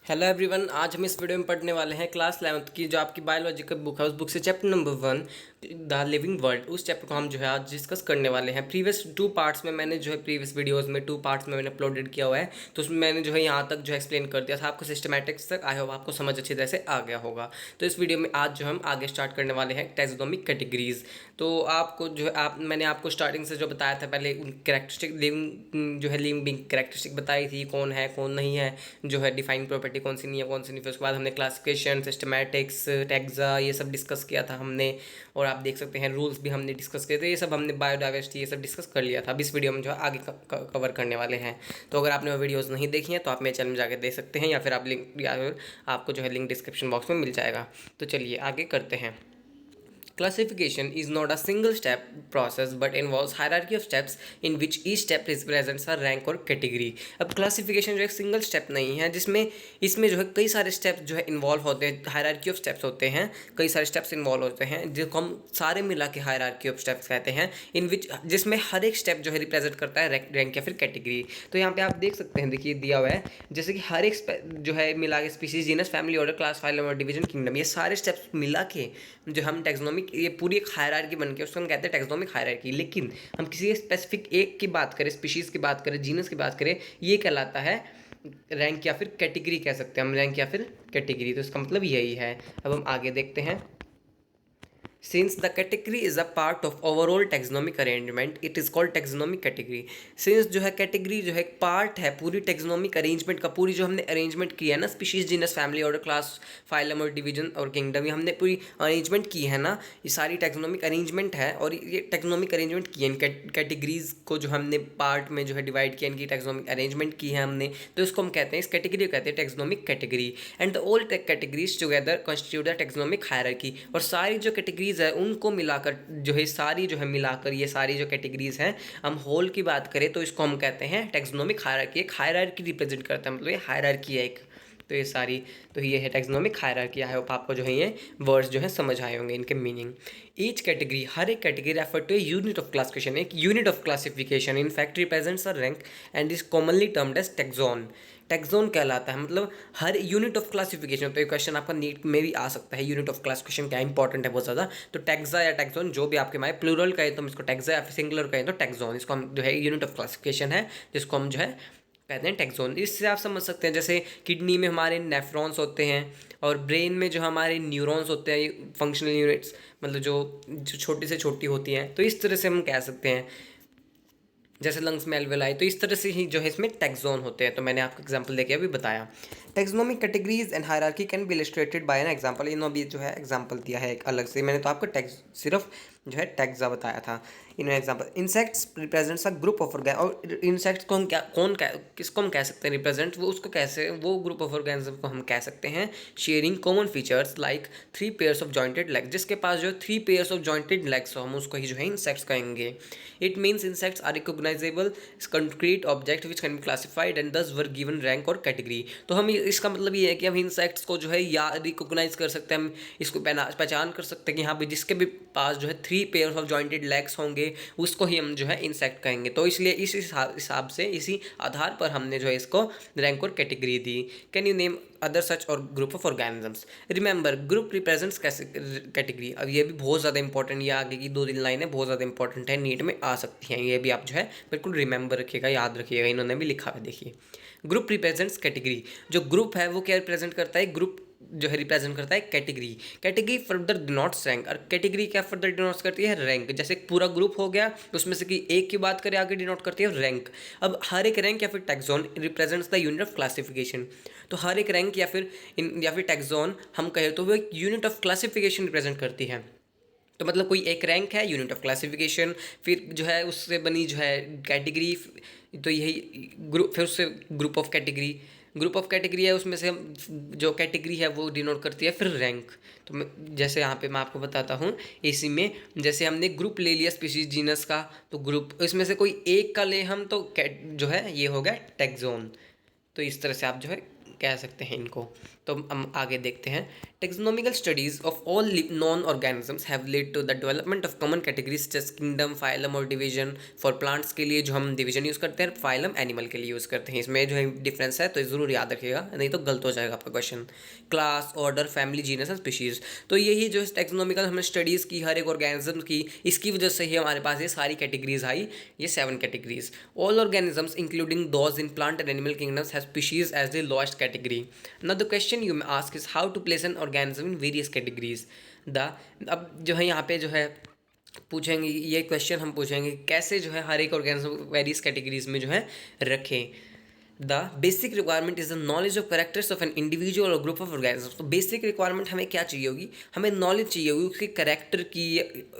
Hello everyone. आज हम इस वीडियो में पढ़ने वाले हैं क्लास 11th की जो आपकी बायोलॉजी का बुक है, उस बुक से chapter number 1 the living world. उस चैप्टर को हम जो है आज डिस्कस करने वाले हैं। प्रीवियस 2 पार्ट्स में मैंने जो है प्रीवियस वीडियोस में 2 पार्ट्स में मैंने अपलोडेड किया हुआ है, तो उसमें मैंने जो है यहाँ तक जो एक्सप्लेन कर दिया था आपको सिस्टमैटिक्स तक। आई होप आपको समझ अच्छी तरह से आ गया होगा। तो इस वीडियो में आज जो हम आगे स्टार्ट करने वाले हैं टैक्सोनॉमिक कैटेगरीज। तो आपको जो है मैंने आपको स्टार्टिंग से जो बताया था, पहले कैरेक्टरिस्टिक लिविंग जो है लिविंग कैरेक्टरिस्टिक बताई थी, कौन है कौन नहीं है, जो है डिफाइंग प्रॉपर्टी कौन सी नहीं है कौन सी नहीं। फिर उसके बाद हमने क्लासिफिकेशन, सिस्टमैटिक्स, टैक्सा ये सब डिस्कस किया था हमने। और आप देख सकते हैं रूल्स भी हमने डिस्कस किए थे। ये सब हमने बायोडाइवर्सिटी ये सब डिस्कस कर लिया था। अब इस वीडियो में जो है आगे कवर करने वाले हैं। तो अगर आपने वो वीडियोज़ नहीं देखी हैं तो आप मेरे चैनल में जाकर देख सकते हैं, या फिर आप लिंक या फिर आपको जो है लिंक डिस्क्रिप्शन बॉक्स में मिल जाएगा। तो चलिए आगे करते हैं। Classification is not a single step process but involves hierarchy of steps in which each step represents a rank और category। अब क्लासिफिकेशन जो एक सिंगल स्टेप नहीं है, जिसमें इसमें जो है कई सारे स्टेप्स जो है इन्वॉल्व होते हैं। हायरार्की ऑफ स्टेप्स होते हैं, कई सारे स्टेप्स इन्वॉल्व होते हैं जिसको हम सारे मिला के हायरार्की ऑफ स्टेप्स कहते हैं, इन विच जिसमें हर एक स्टेप जो है रिप्रेजेंट करता है रैंक या फिर कैटेगरी। तो यहाँ पे आप देख सकते हैं, देखिए दिया हुआ है जैसे कि हर एक जो है मिला के species, genus, family, order, class, phylum और डिवीजन, किंगडम, ये सारे स्टेप्स मिला के जो हम टैक्सोनॉमिक ये पूरी एक हायरार्की बन के उसको हम कहते हैं टैक्सोनॉमिक हायरार्की। लेकिन हम किसी स्पेसिफिक एक की बात करें, स्पीशीज़ की बात करें, जीनस की बात करें, ये कहलाता है रैंक या फिर कैटेगरी कह सकते हैं हम, रैंक या फिर कैटेगरी। तो इसका मतलब यही है। अब हम आगे देखते हैं। Since the category is a part of overall taxonomic arrangement, it is called taxonomic category। Since जो है कैटेगरी जो है एक पार्ट है पूरी taxonomic arrangement का, पूरी जो हमने अरेंजमेंट किया है ना, species, genus, family, order, class, phylum और डिवीजन और किंगडम, ये हमने पूरी अरेंजमेंट की है ना, ये सारी टैक्सोनॉमिक अरेंजमेंट है। और ये टैक्सोनॉमिक अरेंजमेंट की है इन कैटेगरीज को जो हमने पार्ट में जो है डिवाइड किया, इनकी टैक्सोनॉमिक अरेंजमेंट की है हमने। तो इसको हम कहते हैं, इस कैटेगरी को कहते हैं taxonomic category. And the all categories together constitute the taxonomic hierarchy. और सारी जो कैटेगरीज है उनको मिलाकर जो है सारी जो है मिलाकर ये सारी जो कैटेगरीज हैं, हम होल की बात करें तो इसको हम कहते हैं टैक्सोनॉमिक हायरार्की। एक हायरार्की रिप्रेजेंट करता है, मतलब ये हायरार्की है एक। तो ये सारी तो ये है टैक्सोनॉमिक हायरार्की। आई होप आपको जो है ये वर्ड्स जो है समझ आए होंगे, इनके मीनिंग। ईच कैटेगरी, हर एक category refer to a unit of classification, एक unit of classification in fact represents a rank and is commonly termed as taxon. Taxon कहलाता है मतलब हर यूनिट ऑफ क्लासिफिकेशन। तो ये क्वेश्चन आपका नीट में भी आ सकता है, यूनिट ऑफ क्लासिफिकेशन क्या इंपॉर्टेंट है बहुत ज़्यादा। तो टैक्सा या टैक्सोन जो भी आपके माए प्लूरल कहें तो हम इसको टैक्सा, या फिर सिंगुलर कहें तो टैक्सोन। इसको हम जो है यूनिट ऑफ क्लासिफिकेशन है जिसको हम जो है कहते हैं टैक्सोन। इससे आप समझ सकते हैं जैसे किडनी में हमारे नेफ्रॉन्स होते हैं और ब्रेन में जो हमारे न्यूरॉन्स होते हैं, फंक्शनल यूनिट्स, मतलब जो छोटी से छोटी होती हैं। तो इस तरह से हम कह सकते हैं जैसे लंग्स में एल्वेलाई, तो इस तरह से ही जो है इसमें टैक्सोन होते हैं। तो मैंने आपको एग्जांपल देके अभी बताया। Taxonomic categories and hierarchy can be illustrated bye an example. इन्होंने भी जो है एग्जांपल दिया है एक अलग से। मैंने तो आपको सिर्फ जो है टैक्सा बताया था। इन्होंने example, insects represents a group of organ. और इंसेक्ट्स को हम किसको हम कह सकते हैं रिप्रेजेंट, वो उसको कैसे, वो ग्रुप ऑफ ऑर्गेनिज्म को हम कह सकते हैं sharing common features like 3 pairs of jointed leg. जिसके पास जो 3 पेयर्स ऑफ जॉइंटेड लेग्स हो, हम उसको ही जो है इंसेक्ट्स कहेंगे। It means insects are recognisable concrete object which can be classified and thus were given rank और कैटेगरी। तो हम इसका मतलब ये है कि हम इंसेक्ट्स को जो है या रिकॉग्नाइज कर सकते हैं, हम इसको पहचान कर सकते हैं कि हाँ भाई जिसके भी पास जो है 3 पेयर्स ऑफ जॉइंटेड लेग्स होंगे उसको ही हम जो है इंसेक्ट कहेंगे। तो इसलिए इस हिसाब से इसी आधार पर हमने जो है इसको रैंक और कैटेगरी दी। Can you name other such और group of organisms. Remember group represents कैसे कैटेगरी। अब ये भी बहुत ज़्यादा इंपॉर्टेंट, ये आगे की 2-3 लाइनें बहुत ज़्यादा इंपॉर्टेंट है, नीट में आ सकती हैं। ये भी आप जो है बिल्कुल रिमेंबर रखिएगा, याद रखिएगा, इन्होंने भी लिखा है। देखिए ग्रुप रिप्रेजेंट्स कैटेगरी। जो ग्रुप है वो क्या रिप्रेजेंट करता है, ग्रुप जो है रिप्रेजेंट करता है category. Category further denotes rank. और कैटेगरी क्या फर्दर डिनोट्स करती है, रैंक। जैसे एक पूरा ग्रुप हो गया उसमें से कि एक की बात करें आगे डिनोट करती है रैंक। अब हर एक रैंक या फिर taxon represents the unit of classification. तो हर एक रैंक या फिर टैक्सोन हम कहें तो वो एक यूनिट ऑफ क्लासिफिकेशन रिप्रेजेंट करती है। तो मतलब कोई एक रैंक है, यूनिट ऑफ क्लासिफिकेशन, फिर जो है उससे बनी जो है कैटेगरी, तो यही ग्रुप, फिर उससे group of category. Group of category है उसमें से हम जो कैटेगरी है वो डिनोट करती है फिर रैंक। तो जैसे यहाँ पे मैं आपको बताता हूँ इसी में, जैसे हमने ग्रुप ले लिया स्पीशीज जीनस का, तो ग्रुप इसमें से कोई एक का ले हम तो जो है ये हो गया टैक्सोन। तो इस तरह से आप जो है कह सकते हैं इनको। तो हम आगे देखते हैं। Taxonomical studies of all non-organisms have led to the development of common categories such as kingdom, phylum और division. For plants के लिए जो हम division यूज़ करते हैं, phylum animal के लिए यूज़ करते हैं. इसमें जो है डिफरेंस है तो ज़रूर याद रखिएगा, नहीं तो गलत हो जाएगा आपका question. Class, order, family, genus and species. तो यही जो टेक्सोनॉमिकल हमने स्टडीज़ की हर एक ऑर्गेनिज्म की, इसकी वजह से ही हमारे पास ये सारी कैटेगरीज आई, ये 7 categories. All organisms including those in plant and animal kingdoms have species as the lowest category. Now the question you may ask is how to place an organism in various categories. अब जो है यहाँ पे जो है पूछेंगे, ये question हम पूछेंगे कैसे जो है हर एक ऑर्गेनिज्म वेरियस कैटेगरीज में जो है रखें. The basic requirement is the knowledge of characters of an individual और ग्रुप ऑफ ऑर्गेनिजम्स. तो बेसिक रिक्वायरमेंट हमें क्या चाहिए होगी, हमें नॉलेज चाहिए होगी उसके कैरेक्टर की,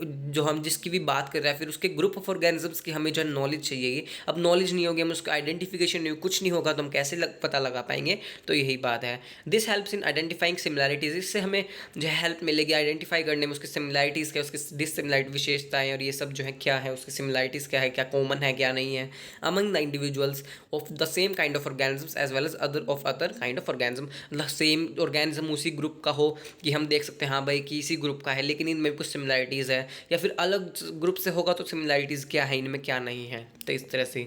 जो हम जिसकी भी बात कर रहे हैं, फिर उसके ग्रुप ऑफ ऑर्गेनिजम्स की हमें जो है नॉलेज चाहिए. अब नॉलेज नहीं होगी, हम उसका आइडेंटिफिकेशन नहीं, कुछ नहीं होगा तो हम कैसे पता लगा पाएंगे. तो यही बात है. This helps in identifying similarities. इससे हमें जो है हेल्प मिलेगी आइडेंटिफाई करने में उसकी सिमिलैरिटीज़ क्या, उसकी डिससिमिलैरिटी विशेषताएं और ये सब जो है क्या है, उसकी सिमिलैरिटीज़ क्या है, क्या कॉमन है क्या नहीं है among the individuals of the same kind of organisms as well as other kind of organism. मतलब सेम ऑर्गेनिज्म उसी ग्रुप का हो कि हम देख सकते हैं हाँ भाई कि इसी ग्रुप का है लेकिन इनमें कुछ सिमिलैरिटीज़ है, या फिर अलग ग्रुप से होगा तो सिमिलैरिटीज़ क्या है इनमें क्या नहीं है. तो इस तरह से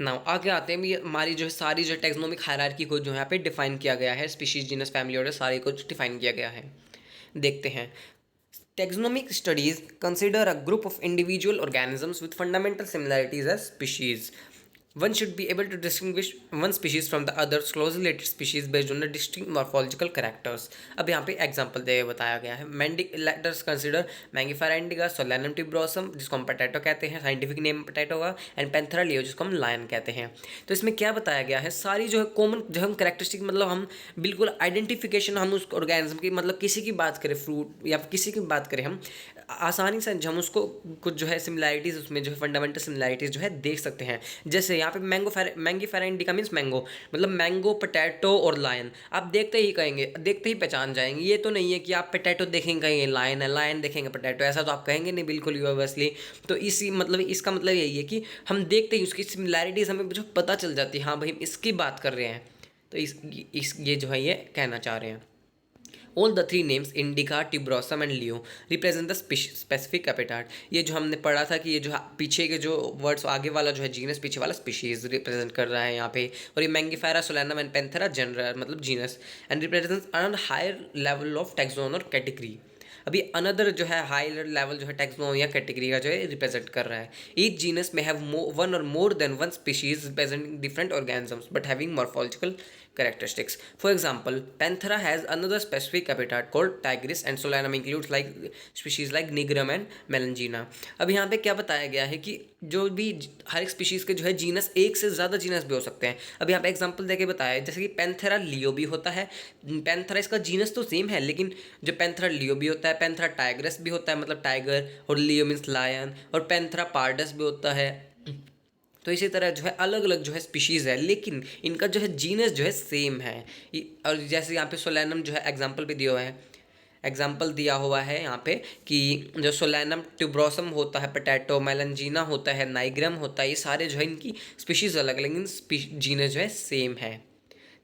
नाउ आगे आते हैं. हमारी जो है सारी जो टेक्सोनोमिक हायरार्की को जो यहाँ पे डिफाइन किया गया है, स्पीशीज, जीनस, फैमिली, ऑर्डर सारे को डिफाइन किया गया है. देखते हैं. Taxonomic studies consider a group of individual organisms with fundamental similarities as species. One should be able to distinguish one species from the other closely related species based on the distinct morphological characters. अब यहाँ पे example दे बताया गया है. Let us consider Mangifera indica, Solanum tuberosum जिसको हम potato कहते हैं, साइंटिफिक नेम पोटैटो का, एंड पैंथेरा लियो जिसको हम लायन कहते हैं. तो इसमें क्या बताया गया है, सारी जो है कॉमन जो हम कैरेक्टरिस्टिक, मतलब हम बिल्कुल आइडेंटिफिकेशन हम उस ऑर्गेनिज्म की, मतलब किसी की बात करें फ्रूट या किसी की बात करें, हम आसानी से हम उसको कुछ जो है सिमिलैरिटीज़ उसमें जो है फंडामेंटल सिमिलैरिटीज़ जो है देख सकते हैं. जैसे यहाँ पे मैंगीफेरा इंडिका मीन्स मैंगो, मतलब मैंगो, पोटैटो और लायन. आप देखते ही कहेंगे, देखते ही पहचान जाएंगे. ये तो नहीं है कि आप पोटैटो देखेंगे कहेंगे लायन है, लायन देखेंगे पोटैटो, ऐसा तो आप कहेंगे नहीं बिल्कुल ही ऑब्वियसली. तो इसी मतलब इसका मतलब यही है कि हम देखते ही उसकी सिमिलैरिटीज़ हमें जो पता चल जाती है, हाँ भाई हम इसकी बात कर रहे हैं. तो इस ये जो है ये कहना चाह रहे हैं. All the three names Indica, Tuberosum and Leo represent the specific habitat. ये जो हमने पढ़ा था कि ये जो पीछे के जो वर्ड्स आगे वाला जो है जीनस, पीछे वाला स्पीशीज रिप्रेजेंट कर रहा है यहाँ पे. और ये Mangifera, Solanum and Panthera genera मतलब genus, and represents another higher level of taxon और कैटेगरी. अभी अनदर जो है हायर लेवल जो है टैक्सोन या कैटेगरी का जो है रिप्रेजेंट कर रहा है. ईच जीनस में हैव वन और more than one species representing different organisms but having morphological characteristics. For example, Panthera has another specific habitat called Tigris and Solanum includes like species like Nigrum and Melangina. अब यहाँ पे क्या बताया गया है कि जो भी हर एक स्पीशीज़ के जो है जीनस, एक से ज़्यादा जीनस भी हो सकते हैं. अब यहाँ पे एग्जांपल देके बताया है, जैसे कि पैंथेरा लियो भी होता है. पैंथेरा इसका जीनस तो सेम है लेकिन जो पैंथेरा लियो भी होता है, पैंथेरा टाइग्रस भी होता है मतलब टाइगर, और लियो मीन्स लायन, और पैंथेरा पार्डस भी होता है. तो इसी तरह जो है अलग अलग जो है स्पीशीज़ है लेकिन इनका जो है जीनस जो है सेम है. और जैसे यहाँ पे सोलेनम जो है एग्जांपल पे दिया हुआ है, एग्जांपल दिया हुआ है यहाँ पे कि जो सोलेनम ट्यूबरोसम होता है, पोटैटो, मेलंजीना होता है, नाइग्रम होता है, ये सारे जो है इनकी स्पीशीज़ अलग लेकिन जीनस जो है सेम है.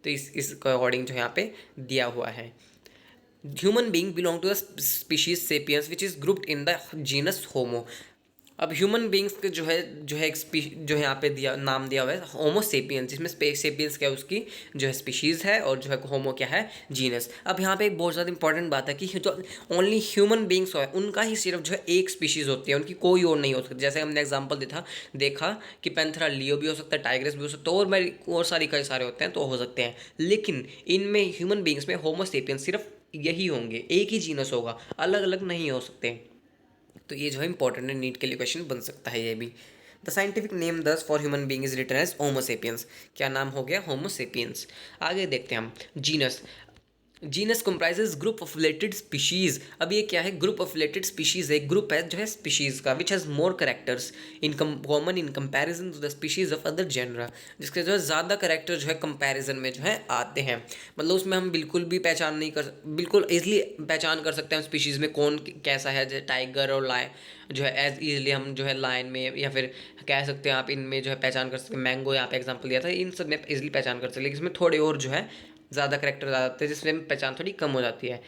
तो इस अकॉर्डिंग जो है यहाँ पे दिया हुआ है. Human being belong to the species sapiens which is grouped in the genus Homo. अब ह्यूमन बींग्स के जो है एक जो है यहाँ पे नाम दिया हुआ है होमो सेपियंस, जिसमें सेपियंस क्या है उसकी जो है स्पीशीज़ है और जो है होमो क्या है जीनस. अब यहाँ पे एक बहुत ज़्यादा इंपॉर्टेंट बात है कि जो ओनली ह्यूमन बींग्स है उनका ही सिर्फ जो है एक स्पीशीज़ होती है, उनकी कोई और नहीं हो सकती. जैसे हमने एग्जाम्पल देखा कि पैंथेरा लियो भी हो सकता है, टाइग्रस भी हो सकता है, और सारी कई सारे होते हैं तो हो सकते हैं. लेकिन इनमें ह्यूमन बींग्स में होमो सेपियंस सिर्फ यही होंगे, एक ही जीनस होगा, अलग अलग नहीं हो सकते. तो ये जो है इंपॉर्टेंट है, नीट के लिए क्वेश्चन बन सकता है ये भी. The scientific name thus for human being is written as Homo sapiens. क्या नाम हो गया, होमो सेपियंस. आगे देखते हैं हम genus. Genus comprises group of related species. अब ये क्या है, ग्रुप ऑफ रिलेटेड स्पीशीज़ है, ग्रुप है जो है स्पीशीज़ का, which has more characters in common in comparison to the species of other genera. जिसके जो है ज़्यादा करेक्टर जो है कंपैरिजन में जो है आते हैं. मतलब उसमें हम बिल्कुल भी पहचान नहीं कर, बिल्कुल ईजिली पहचान कर सकते हैं स्पीशीज़ में कौन कैसा है. जैसे टाइगर और लायन जो है एज ईजिली हम जो है लायन में, या फिर कह सकते हैं आप इनमें जो है पहचान कर सकते हैं. मैंगो यहाँ पे एग्जाम्पल दिया था, इन सब में ईजिली पहचान कर सकते हैं, लेकिन इसमें थोड़े और जो है ज़्यादा करेक्टर आ जाते हैं, जिसमें पहचान थोड़ी कम हो जाती है।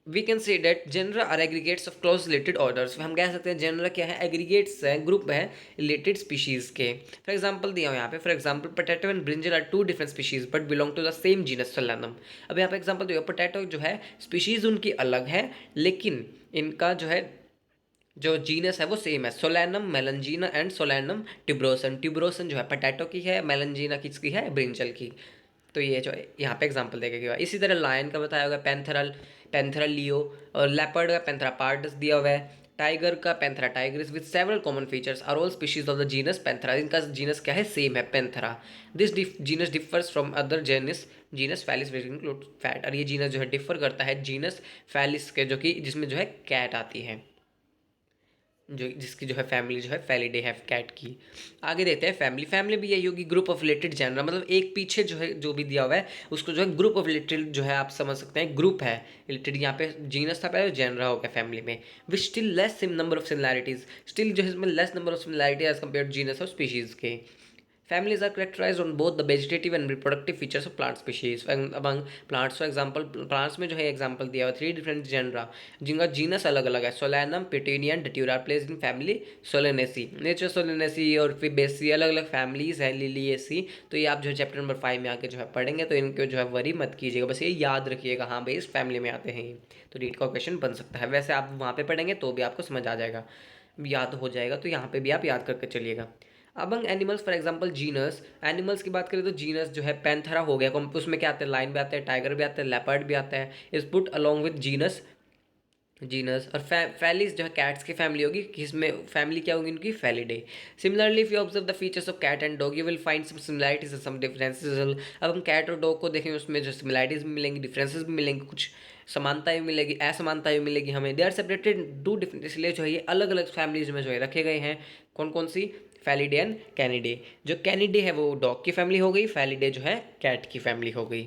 We can say that genera are aggregates of close related orders. हम कह सकते हैं जेनरा क्या है, एग्रीगेट्स है, ग्रुप है रिलेटेड स्पीशीज के। फॉर एग्जाम्पल दिया हुआ यहाँ पे, for example potato and brinjal are two different species but belong to the same genus Solanum. अब यहाँ पे एग्जाम्पल दिया, पोटैटो जो है स्पीशीज उनकी अलग है, लेकिन इनका जो है जो जीनस है वो सेम है, सोलैनम मेलनजीना एंड सोलैनम ट्यूबरोसन। ट्यूबरोसन जो है पोटैटो की है, मेलनजीना किसकी है, ब्रिंजल की। तो ये जो यहाँ पे एग्जांपल देखे गया। इसी तरह लायन का बताया हुआ है, पैंथरल पैंथरा लियो, और लेपर्ड का पैंथरा पार्डस दिया हुआ है, टाइगर का Panthera tigris with several common features are all species of the genus Panthera. इनका जीनस क्या है, सेम है, Panthera. This genus differs from other genus genus Felis which include cat. और ये जीनस जो है डिफर करता है जीनस फैलिस के, जो कि जिसमें जो है कैट आती है, जो जिसकी जो है फैमिली जो है फैलिडे है कैट की। आगे देखते हैं फैमिली। फैमिली भी यही होगी, ग्रुप ऑफ रिलेटेड जेनरा, मतलब एक पीछे जो है जो भी दिया हुआ है उसको जो है ग्रुप ऑफ रिलेटेड जो है आप समझ सकते हैं, ग्रुप है रिलेटेड। यहाँ पे जीनस था पहले, जेनरा हो गया फैमिली में। विच स्टिल लेस सिम नंबर ऑफ सिमिलैरिटीज, स्टिल जो है इसमें less number of similarity as compare to genus और स्पीशीज के। Families are characterized on both the vegetative and reproductive features of plant species. Among plants, for example, plants में जो है example दिया हुआ 3 डिफरेंट जेनरा जिनका जीनस अलग अलग है, Solanum, Petunia and Datura place in family Solanaceae. Nature Solanaceae और फिबेसी अलग अलग फैमिलीज है, लिलिएसी। तो ये आप जो है चैप्टर नंबर 5 में आके जो है पढ़ेंगे, तो इनको जो है वरी मत कीजिएगा, बस ये याद रखिएगा, हाँ भाई इस फैमिली में आते हैं ये। तो रीड का क्वेश्चन बन सकता है, वैसे आप वहाँ पे पढ़ेंगे तो भी आपको समझ आ जाएगा, याद हो जाएगा, तो यहाँ पे भी आप याद करके चलिएगा। Among animals for example genus, animals की बात करें तो जीनस जो है पैंथरा हो गया, उसमें क्या आते हैं, लाइन भी आता है, टाइगर भी आता है, लेपर्ड भी आता है, is put along with genus. Genus और फैलिस जो है कैट्स की फैमिली होगी, किसमें फैमिली क्या होगी इनकी, Felidae. Similarly if you observe the features of cat and dog you will find some similarities and some differences. अब हम कैट और डॉग को देखेंगे, उसमें जो सिमिलैरिटीज भी मिलेंगी, डिफरेंसेस भी मिलेंगी, कुछ समानताएं भी मिलेगी, असमानताएं भी मिलेगी हमें। They are separated to different, इसलिए जो है ये अलग अलग फैमिलीज में जो है रखे गए हैं। कौन कौन सी, फैलिडे एंड कैनिडे। जो कैनिडे है वो डॉग की फैमिली हो गई, फैलिडे जो है कैट की फैमिली हो गई।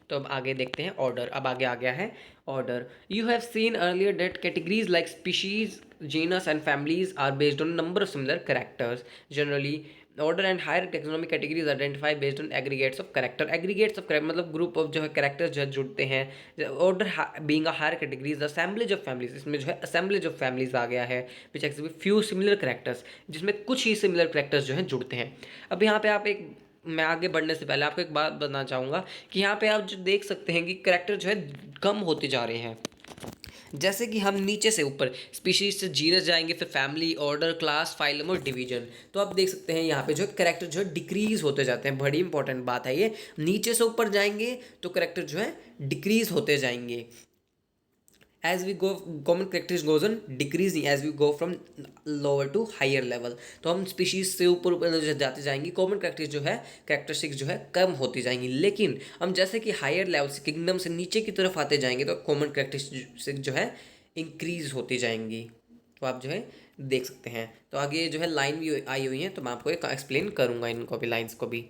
तो अब आगे देखते हैं ऑर्डर। अब आगे आ गया है order. You have seen earlier that categories like species, genus and families are based on number of similar characters. Generally order and higher taxonomic categories identify based on aggregates of character. Aggregates of character मतलब group of जो है characters जो है जुड़ते हैं। Order being a higher categories assemblage of families, इसमें जो है असेंबलेज ऑफ फैमिलीज आ गया है which exhibit few similar characters, जिसमें कुछ ही सिमिलर कैरेक्टर्स जो है जुड़ते हैं। अब यहाँ पे आप एक, मैं आगे बढ़ने से पहले आपको एक बात बताना चाहूँगा कि यहाँ पे आप जो देख सकते हैं कि करैक्टर जो है कम होते जा रहे हैं। जैसे कि हम नीचे से ऊपर स्पीशीज से जीनस जाएंगे, फिर फैमिली, ऑर्डर, क्लास, फाइलम और डिवीजन, तो आप देख सकते हैं यहाँ पे जो करैक्टर जो है डिक्रीज होते जाते हैं। बड़ी इंपॉर्टेंट बात है ये, नीचे से ऊपर जाएंगे तो करैक्टर जो है डिक्रीज होते जाएंगे। As we go common characteristics goes on decreasing as we go from lower to higher level. तो हम स्पीशीज से ऊपर ऊपर जाते जाएंगे, कॉमन करेक्टरिस्टिक्स जो है करेक्टरिस्टिक्स जो है कम होती जाएंगी। लेकिन हम जैसे कि हायर लेवल से किंगडम से नीचे की तरफ आते जाएंगे तो कॉमन करेक्टरिस्टिक्स जो है इंक्रीज होती जाएंगी। तो आप जो है देख सकते हैं। तो आगे जो है लाइन भी आई हुई है, तो मैं आपको एक्सप्लेन करूँगा इनको भी, लाइन्स को भी।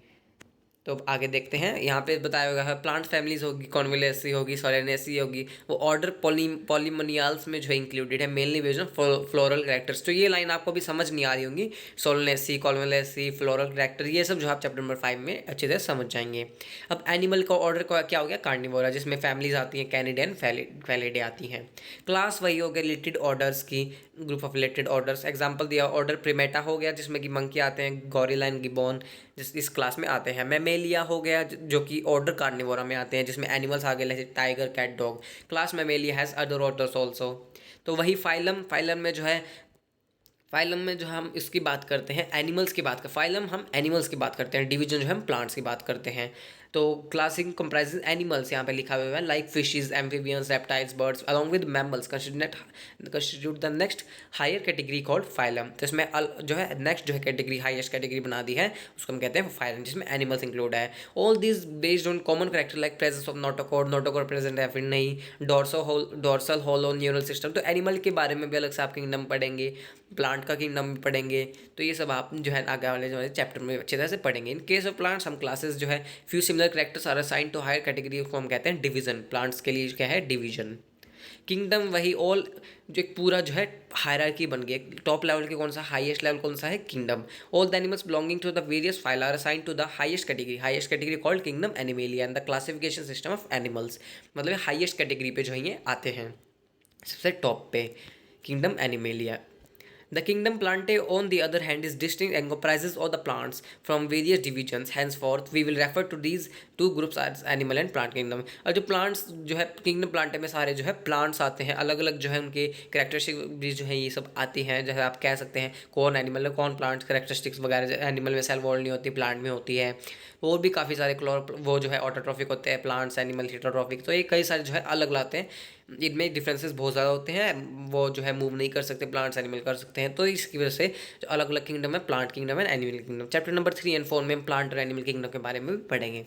तो अब आगे देखते हैं, यहाँ पे बताया हुआ है प्लांट फैमिलीज होगी, कॉन्विलेसी होगी, सोलेनेसी होगी, वो ऑर्डर पॉलीमोनियल्स में जो है इंक्लूडेड है, mainly based on floral characters. तो ये लाइन आपको भी समझ नहीं आ रही होंगी, सोलेनेसी, कॉन्विलेसी, फ्लोरल कैरेक्टर, ये सब जो आप चैप्टर नंबर 5 में अच्छे से समझ जाएंगे। अब एनिमल का ऑर्डर क्या हो गया, कार्निवोरा, जिसमें फैमिलीज आती हैं, कैनिडे एंड फैलिडे आती हैं। क्लास वही हो गया रिलेटेड ऑर्डर्स की, group of related orders. Example दिया, ऑर्डर प्रिमेटा हो गया जिसमें कि मंकी आते हैं, गॉरिला एंड गिबॉन जिस इस क्लास में आते हैं। मैमेलिया हो गया जो कि ऑर्डर कार्निवोरा में आते हैं, जिसमें एनिमल्स आ गए जैसे tiger, cat, dog. Class Mammalia has other orders also. तो वही फाइलम, फाइलम में जो है, फाइलम में जो हम इसकी बात करते हैं, एनिमल्स की बात कर, फाइलम हम एनिमल्स की बात करते हैं, डिवीजन जो हम प्लांट्स की बात करते हैं। तो क्लासिंग कंप्राइजेज एनिमल्स, यहाँ पे लिखा हुआ है like fishes, amphibians, reptiles, birds along with mammals constitute the next higher category called phylum. तो इसमें जो है नेक्स्ट जो है कैटेगरी, हाईएस्ट कैटेगरी बना दी है, उसको हम कहते हैं फाइलम, जिसमें एनिमल्स इंक्लूड है। All this based on common character like presence of notochord, notochord present है फिर नहीं, डोर्सल होलो न्यूरल सिस्टम। तो एनिमल के बारे में भी अलग से आप किंगडम पढ़ेंगे, प्लांट का किंगडम पढ़ेंगे, तो ये सब आप जो है आगे वाले जो है चैप्टर में अच्छी तरह से पढ़ेंगे। इन केस ऑफ प्लांट्स हम क्लासेस जो है few similar characters are assigned to higher category, उसको हम कहते हैं डिवीजन। प्लांट्स के लिए क्या है, डिवीजन। किंगडम वही ऑल, जो एक पूरा जो है हायरार्की बन गया। टॉप लेवल के कौन सा, हाईएस्ट लेवल कौन सा है, kingdom. All the animals belonging to the various phyla are assigned to the highest category called kingdom Animalia and the classification system of animals. मतलब हाईएस्ट कैटेगरी पे जो है ये आते हैं, सबसे टॉप पे kingdom Animalia. The kingdom Plantae, on the other hand, is distinct and comprises all the plants from various divisions. Henceforth, we will refer to these two groups as animal and plant kingdom. और जो plants जो है kingdom Plantae में सारे जो है plants आते हैं, अलग अलग जो है उनके characteristics भी जो है ये सब आती हैं। जैसे आप कह सकते हैं कौन एनिमल है, कौन प्लांट्स characteristics वगैरह, एनिमल में सेल वॉल नहीं होती, प्लांट में होती है। और भी काफ़ी सारे वो जो है ऑटोट्रॉफिक होते हैं प्लांट्स, एनिमल हेटेरोट्रॉफिक, तो ये कई सारे जो है अलग लाते हैं। इनमें डिफरेंसेस बहुत ज़्यादा होते हैं, वो जो है मूव नहीं कर सकते, प्लांट्स एनिमल कर सकते हैं। तो इसकी वजह से जो अलग अलग किंगडम है, plant kingdom and animal kingdom. Chapter number 3 और 4 में हम प्लांट और एनिमल किंगडम के बारे में भी पढ़ेंगे।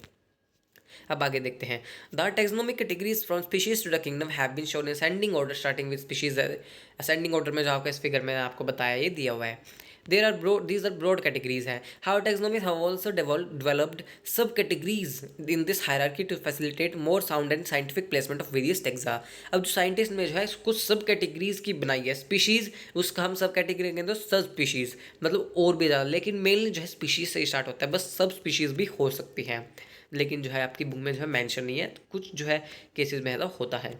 अब आगे देखते हैं। The taxonomic categories from species to the kingdom have been shown in ascending order starting with species. Ascending order में जो आपको इस फिगर में आपको बताया ये दिया हुआ है। These are broad categories हैं। How taxonomists have also developed subcategories in this hierarchy to facilitate more sound and scientific placement of various taxa। अब जो साइंटिस्ट ने जो है कुछ सब कैटेगरीज की बनाई है। स्पीशीज़ उसका हम सब कैटेगरी कहते हैं, सब स्पीशीज़ मतलब और भी ज़्यादा, लेकिन मेनली जो है स्पीशीज़ से स्टार्ट होता है। बस सब स्पीशीज़ भी हो सकती हैं, लेकिन जो है आपकी बुक में जो है मेंशन नहीं है, तो कुछ जो है केसेस में ऐसा होता है।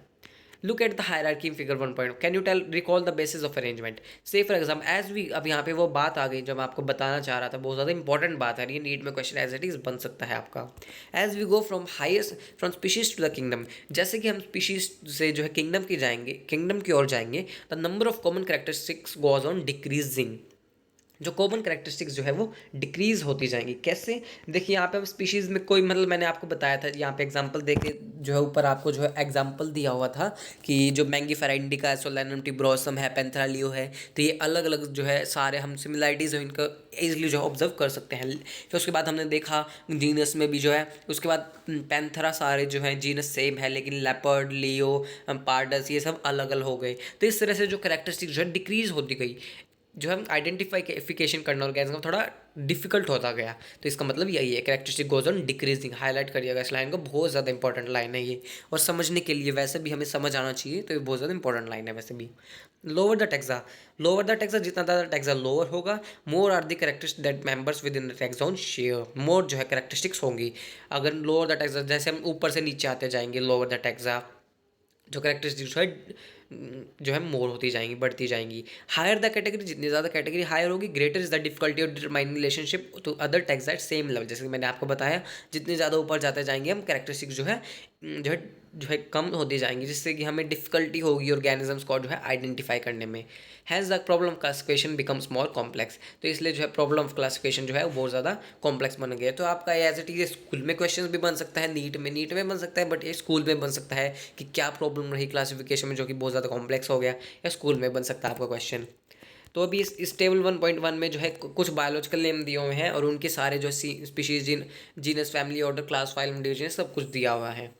Look at the hierarchy in figure 1. Can you recall the basis of arrangement? Say for example, as we, अब यहाँ पे वो बात आ गई जब आपको बताना चाह रहा था, बहुत ज़्यादा इंपॉर्टेंट बात है, ये नीट में क्वेश्चन एज इट इज़ बन सकता है आपका। As we go from species to the kingdom, जैसे कि हम species से जो है किंगडम की जाएंगे, किंगडम की ओर जाएंगे, the number of common characteristics goes on decreasing। जो कॉमन कैरेक्टरिस्टिक्स जो है वो डिक्रीज होती जाएंगी। कैसे, देखिए यहाँ पे हम स्पीशीज़ में कोई, मतलब मैंने आपको बताया था यहाँ पे एग्जांपल देके जो है ऊपर आपको जो है एग्जांपल दिया हुआ था कि जो मैंगीफेरा इंडिका, सोलेनम टिब्रोसम है, पेंथेरा है, तो ये अलग अलग जो है सारे हम सिमिलरिटीज़ इनका ईजिली जो है ऑब्जर्व कर सकते हैं। फिर उसके बाद हमने देखा जीनस में भी जो है, उसके बाद पैंथेरा सारे जो है जीनस सेम है, लेकिन लेपर्ड, लियो, पार्डस ये सब अलग अलग हो गए। तो इस तरह से जो कैरेक्टरिस्टिक जो है डिक्रीज होती गई, जो हम आइडेंटिफिकेशन करना ऑर्गेनिज्म का थोड़ा डिफिकल्ट होता गया। तो इसका मतलब यही है, characteristic goes on decreasing. Highlight करिएगा इस लाइन को, बहुत ज़्यादा इंपॉर्टेंट लाइन है ये, और समझने के लिए वैसे भी हमें समझ आना चाहिए, तो ये बहुत ज़्यादा इंपॉर्टेंट लाइन है वैसे भी। लोअर द टैक्सा, जितना ज़्यादा टैक्सा लोअर होगा, more are the characteristic that members within the taxon share, more जो है कैरेक्टरिस्टिक्स होंगी। अगर लोअर द टैक्सा, जैसे हम ऊपर से नीचे आते जाएंगे, लोअर द टैक्सा जो कैरेक्टरिस्टिक्स जो है मोर होती जाएंगी, बढ़ती जाएंगी। हायर द कैटेगरी, जितनी ज़्यादा कैटेगरी हायर होगी, greater is the difficulty of determining relationship to other taxa at same level. जैसे कि मैंने आपको बताया, जितने ज़्यादा ऊपर जाते जाएंगे हम, कैरेक्टरिस्टिक्स जो है कम होती जाएंगी, जिससे कि हमें डिफिकल्टी होगी ऑर्गेनिजम्स को जो है आइडेंटिफाई करने में। Has the problem classification becomes more complex. तो इसलिए जो है प्रॉब्लम ऑफ क्लासिफिकेशन जो है वो बहुत ज़्यादा कॉम्प्लेक्स बन गया। तो आपका एज इट इज स्कूल में क्वेश्चन भी बन सकता है, नीट में बन सकता है, बट ये स्कूल में बन सकता है कि क्या प्रॉब्लम रही क्लासिफिकेशन में, जो कि बहुत ज़्यादा कॉम्प्लेक्स हो गया, या स्कूल में बन सकता है आपका क्वेश्चन। तो अभी इस टेबल 1.1 में जो है कुछ बायोलॉजिकल नेम दिए हुए हैं, और उनके सारे जो species, genus, family, order, class, phylum, division सब कुछ दिया हुआ है।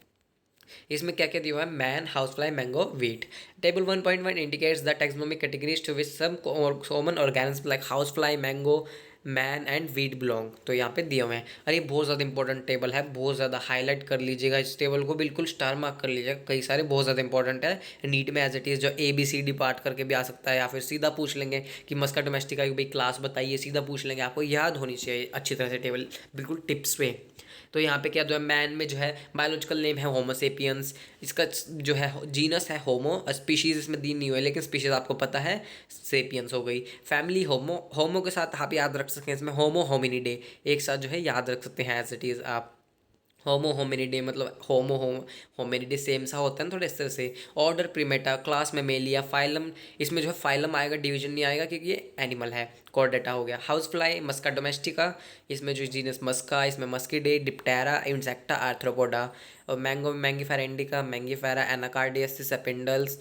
इसमें क्या क्या दिया हुआ है, man, house fly, mango, wheat. Table 1.1 indicates the taxonomic categories to which some common organism like house fly, mango, man and wheat belong. तो यहाँ पे दिए हुए हैं, और ये बहुत ज़्यादा इंपॉर्टेंट टेबल है, बहुत ज़्यादा हाईलाइट कर लीजिएगा इस टेबल को, बिल्कुल स्टार मार्क कर लीजिएगा, कई सारे बहुत ज़्यादा इंपॉर्टेंट है। नीट में एज इट इज़ जो ABCD पार्ट करके भी आ सकता है, या फिर सीधा पूछ लेंगे कि मस्का डोमेस्टिका की भाई क्लास बताइए, सीधा पूछ लेंगे, आपको याद होनी चाहिए अच्छी तरह से टेबल, बिल्कुल टिप्स पे। तो यहाँ पे क्या जो है, मैन में जो है बायोलॉजिकल नेम है होमो सेपियंस, इसका जो है जीनस है होमो, स्पीशीज़ इसमें दी नहीं हुई है, लेकिन स्पीशीज़ आपको पता है सेपियंस हो गई। फैमिली होमो के साथ आप याद रख सकते हैं, इसमें होमो होमिनिडे एक साथ जो है याद रख सकते हैं एज इट इज़ आप। होमो होमिनिडे मतलब होमिनिडे सेम सा होता है ना थोड़ा इस तरह से। ऑर्डर प्रीमेटा, क्लास मेमेलिया, फाइलम, इसमें जो है फाइलम आएगा, डिवीजन नहीं आएगा क्योंकि ये एनिमल है। कॉर्डेटा हो गया। हाउस फ्लाई, मस्का डोमेस्टिका, इसमें जो जीनस मस्का, इसमें मस्कीडे, डिप्टेरा, इंसेक्टा, आर्थ्रोपोडा। और मैंगो, मैंगीफेरा इंडिका, मैंगीफेरा, एनाकार्डियसिस, एपिंडल्स,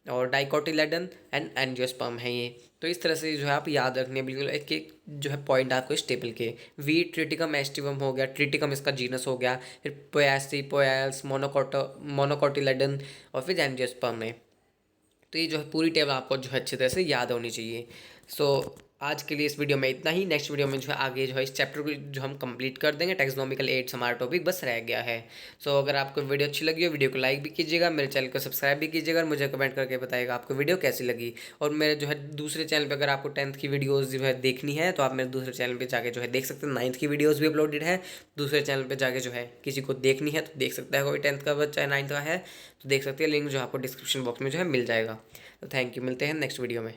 और डाइकोटिलेडन एंड एंजियोस्पर्म है ये। तो इस तरह से जो है आप याद रखने बिल्कुल एक एक जो है पॉइंट आपको इस टेबल के। वीट, ट्रिटिकम एस्टिवम हो गया, ट्रिटिकम इसका जीनस हो गया, फिर पोयासी, पोयाल्स, मोनोकोटिलेडन, और फिर एंजियोस्पर्म है। तो ये जो है पूरी टेबल आपको जो है अच्छी तरह से याद होनी चाहिए। सो आज के लिए इस वीडियो में इतना ही। नेक्स्ट वीडियो में जो है आगे जो है इस चैप्टर को जो हम कंप्लीट कर देंगे। टैक्सोनॉमिकल एड्स हमारा टॉपिक बस रह गया है। सो अगर आपको वीडियो अच्छी लगी हो, वीडियो को लाइक भी कीजिएगा, मेरे चैनल को सब्सक्राइब भी कीजिएगा और मुझे कमेंट करके बताइएगा आपको वीडियो कैसी लगी। और मेरे जो है दूसरे चैनल पर अगर आपको 10th की वीडियोज़ जो है देखनी है तो आप मेरे दूसरे चैनल पर जाके जो है देख सकते हैं। 9th की वीडियोज़ भी अपलोडेड है दूसरे चैनल पर जाके, जो है किसी को देखनी है तो देख सकता है। कोई 10th का बच्चा 9th का है तो देख सकते हैं। लिंक जो आपको डिस्क्रिप्शन बॉक्स में जो है मिल जाएगा। तो थैंक यू, मिलते हैं नेक्स्ट वीडियो में।